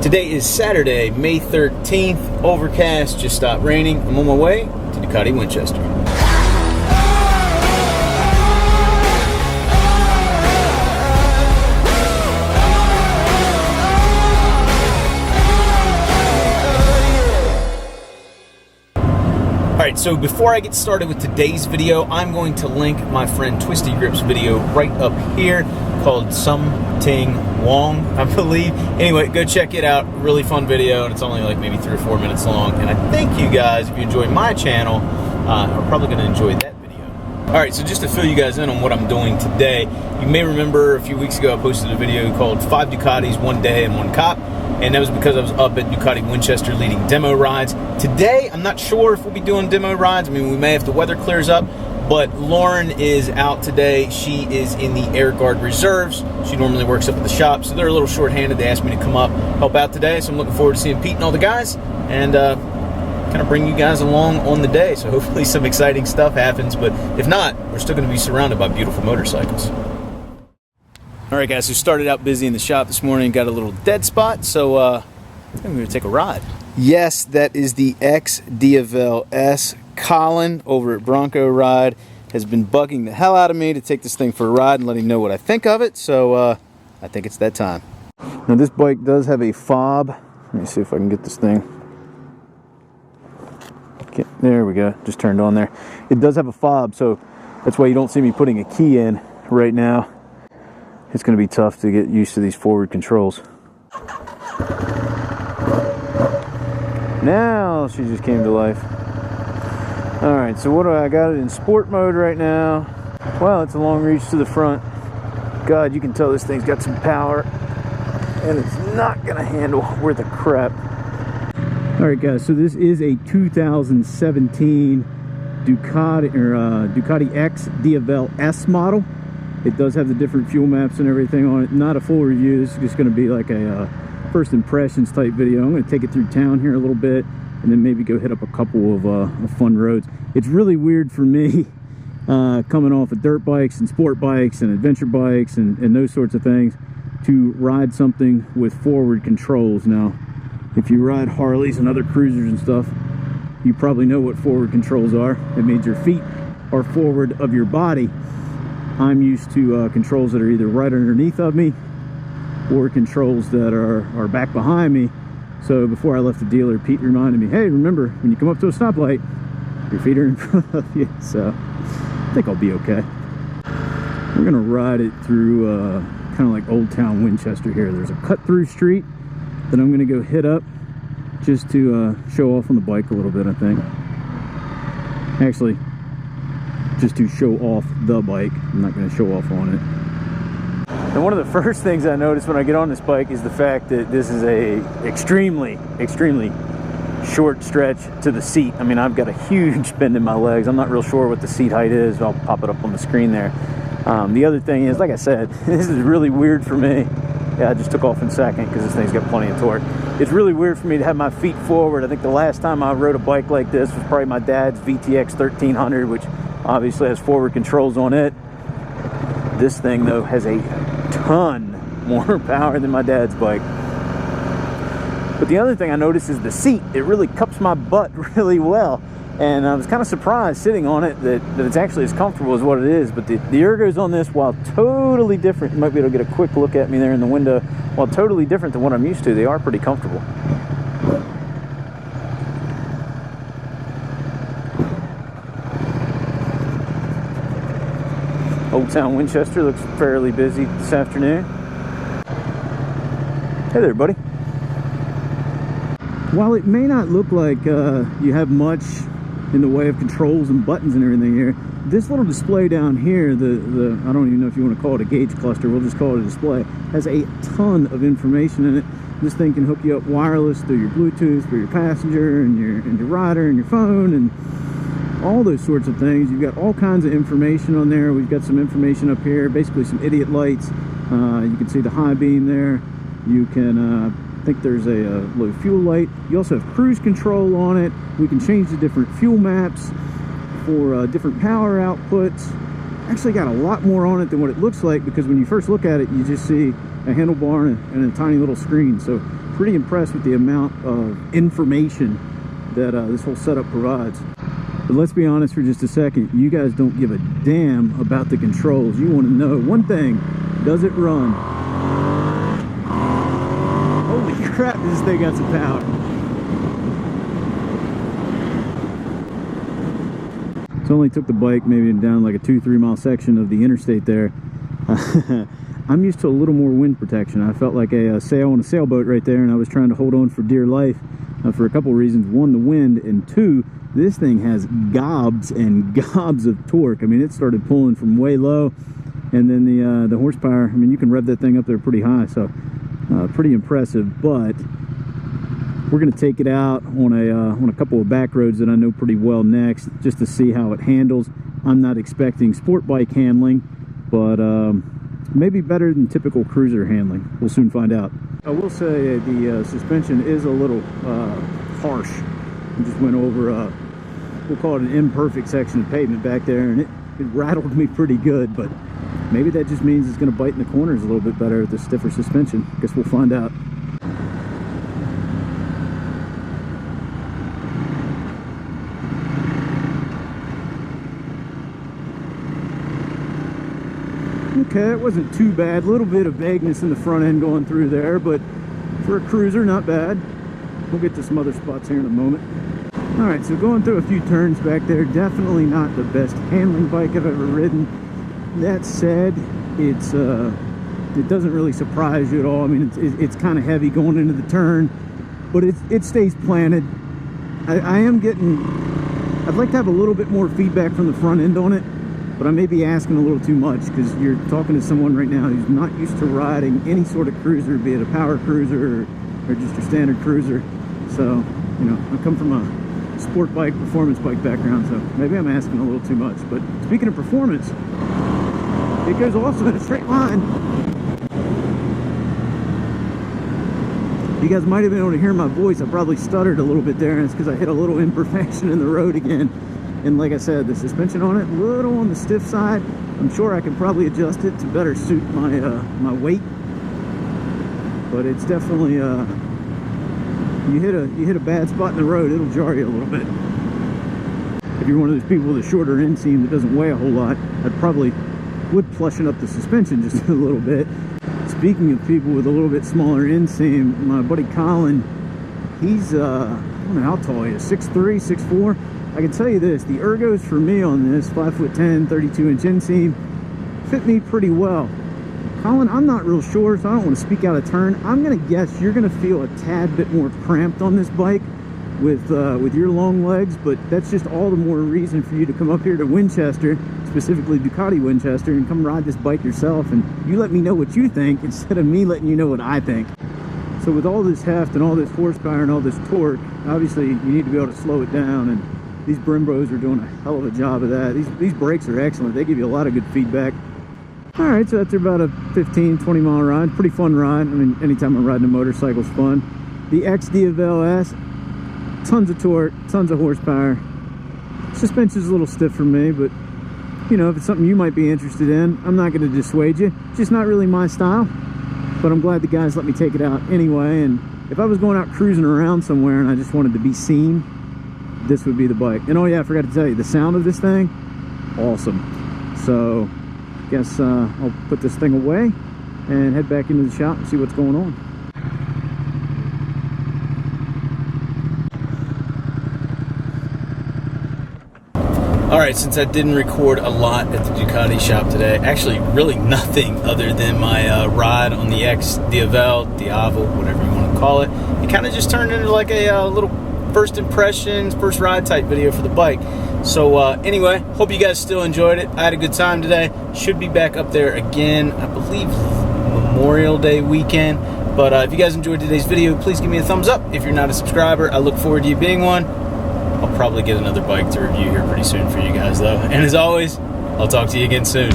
Today is Saturday, May 13th, overcast, just stopped raining. I'm on my way to Ducati Winchester. Alright, so before I get started with today's video, I'm going to link my friend Twisty Grip's video right up here called Something Wong, I believe. Anyway, go check it out. Really fun video, and it's only like maybe 3 or 4 minutes long. And I think you guys, if you enjoy my channel, are probably going to enjoy that video. Alright, so just to fill you guys in on what I'm doing today, you may remember a few weeks ago I posted a video called 5 Ducatis, 1 Day and 1 Cop. And that was because I was up at Ducati Winchester leading demo rides. Today, I'm not sure if we'll be doing demo rides. I mean, we may if the weather clears up. But Lauren is out today. She is in the Air Guard Reserves. She normally works up at the shop, so they're a little short-handed. They asked me to come up, help out today. So I'm looking forward to seeing Pete and all the guys and kind of bring you guys along on the day. So hopefully some exciting stuff happens. But if not, we're still going to be surrounded by beautiful motorcycles. All right, guys, so started out busy in the shop this morning, got a little dead spot, so I'm going to take a ride. Yes, that is the XDiavel S. Colin over at Bronco Ride has been bugging the hell out of me to take this thing for a ride and let him know what I think of it, so I think it's that time. Now, this bike does have a fob. Let me see if I can get this thing. Okay, there we go, just turned on there. It does have a fob, so that's why you don't see me putting a key in right now. It's going to be tough to get used to these forward controls. Now she just came to life. Alright, so what do I got it in sport mode right now? Well, it's a long reach to the front. God, you can tell this thing's got some power. And it's not going to handle worth a crap. Alright guys, so this is a 2017 Ducati XDiavel S model. It does have the different fuel maps and everything on it. Not a full review. This is just going to be like a first impressions type video. I'm going to take it through town here a little bit and then maybe go hit up a couple of fun roads. It's really weird for me coming off of dirt bikes and sport bikes and adventure bikes and those sorts of things to ride something with forward controls. Now, if you ride Harleys and other cruisers and stuff, you probably know what forward controls are. It means your feet are forward of your body. I'm used to controls that are either right underneath of me or controls that are back behind me. So before I left the dealer, Pete reminded me, hey, remember, when you come up to a stoplight, your feet are in front of you. So I think I'll be okay. We're gonna ride it through kind of like Old Town Winchester here. There's a cut-through street that I'm gonna go hit up just to show off on the bike a little bit, I think. Actually, just to show off the bike. I'm not going to show off on it. And one of the first things I notice when I get on this bike is the fact that this is a extremely short stretch to the seat. I mean, I've got a huge bend in my legs. I'm not real sure what the seat height is. I'll pop it up on the screen there. The other thing is, like I said, this is really weird for me. Yeah, I just took off in second because this thing's got plenty of torque. It's really weird for me to have my feet forward. I think the last time I rode a bike like this was probably my dad's VTX 1300, which obviously has forward controls on it. This thing, though, has a ton more power than my dad's bike. But the other thing I noticed is the seat. It really cups my butt really well. And I was kind of surprised sitting on it that it's actually as comfortable as what it is. But the ergos on this, while totally different, you might be able to get a quick look at me there in the window, while totally different than what I'm used to, they are pretty comfortable. Old Town Winchester looks fairly busy this afternoon. Hey there, buddy. While it may not look like you have much in the way of controls and buttons and everything here, this little display down here, I don't even know if you want to call it a gauge cluster, we'll just call it a display, has a ton of information in it. This thing can hook you up wireless through your Bluetooth for your passenger and your rider and your phone and all those sorts of things. You've got all kinds of information on there. We've got some information up here, basically some idiot lights. You can see the high beam there. You can, I think there's a low fuel light. You also have cruise control on it. We can change the different fuel maps for different power outputs. Actually got a lot more on it than what it looks like, because when you first look at it, you just see a handlebar and a tiny little screen. So pretty impressed with the amount of information that this whole setup provides. But let's be honest for just a second, you guys don't give a damn about the controls. You want to know one thing: does it run? Holy crap, this thing got some power. So only took the bike maybe down like a 2-3 mile section of the interstate there. I'm used to a little more wind protection. I felt like a sail on a sailboat right there, and I was trying to hold on for dear life for a couple of reasons. One, the wind, and two, this thing has gobs and gobs of torque. I mean, it started pulling from way low, and then the horsepower, I mean, you can rev that thing up there pretty high, so pretty impressive. But we're going to take it out on a couple of back roads that I know pretty well next, just to see how it handles. I'm not expecting sport bike handling, but maybe better than typical cruiser handling. We'll soon find out. I will say the suspension is a little harsh. I just went over, we'll call it an imperfect section of pavement back there, and it rattled me pretty good, but maybe that just means it's going to bite in the corners a little bit better with the stiffer suspension. Guess we'll find out. Okay, it wasn't too bad. A little bit of vagueness in the front end going through there, but for a cruiser, not bad. We'll get to some other spots here in a moment. All right, so going through a few turns back there, definitely not the best handling bike I've ever ridden. That said, it doesn't really surprise you at all. I mean, it's kind of heavy going into the turn, but it stays planted. I am getting, I'd like to have a little bit more feedback from the front end on it, but I may be asking a little too much, because you're talking to someone right now who's not used to riding any sort of cruiser, be it a power cruiser or just your standard cruiser. So, you know, I come from a sport bike, performance bike background, so maybe I'm asking a little too much. But speaking of performance, it goes also in a straight line. You guys might have been able to hear my voice. I probably stuttered a little bit there, and it's because I hit a little imperfection in the road again. And like I said, the suspension on it, a little on the stiff side. I'm sure I can probably adjust it to better suit my my weight. But it's definitely you hit a bad spot in the road, it'll jar you a little bit. If you're one of those people with a shorter inseam that doesn't weigh a whole lot, I'd probably would plushen up the suspension just a little bit. Speaking of people with a little bit smaller inseam, my buddy Colin, he's I don't know how tall he is, 6'3", 6'4". I can tell you this, the ergos for me on this 5'10", 32-inch inseam fit me pretty well. Colin, I'm not real sure, so I don't want to speak out of turn. I'm gonna guess you're gonna feel a tad bit more cramped on this bike with your long legs, but that's just all the more reason for you to come up here to Winchester, specifically Ducati Winchester, and come ride this bike yourself, and you let me know what you think instead of me letting you know what I think. So with all this heft and all this horsepower and all this torque, obviously you need to be able to slow it down, and these Brimbos are doing a hell of a job of that. These brakes are excellent. They give you a lot of good feedback. All right, so that's about a 15-20 mile ride. Pretty fun ride. I mean, anytime I'm riding a motorcycle is fun. The XDiavel S, tons of torque, tons of horsepower. Suspension's a little stiff for me, but you know, if it's something you might be interested in, I'm not going to dissuade you. It's just not really my style, but I'm glad the guys let me take it out anyway. And if I was going out cruising around somewhere and I just wanted to be seen, this would be the bike. And oh yeah, I forgot to tell you, the sound of this thing, awesome. So I guess I'll put this thing away and head back into the shop and see what's going on. Alright, since I didn't record a lot at the Ducati shop today, actually really nothing other than my ride on the XDiavel, whatever you want to call it, it kind of just turned into like a little first impressions, first ride type video for the bike. So anyway, hope you guys still enjoyed it. I had a good time today. Should be back up there again, I believe Memorial Day weekend. But if you guys enjoyed today's video, please give me a thumbs up. If you're not a subscriber, I look forward to you being one. I'll probably get another bike to review here pretty soon for you guys though. And as always, I'll talk to you again soon.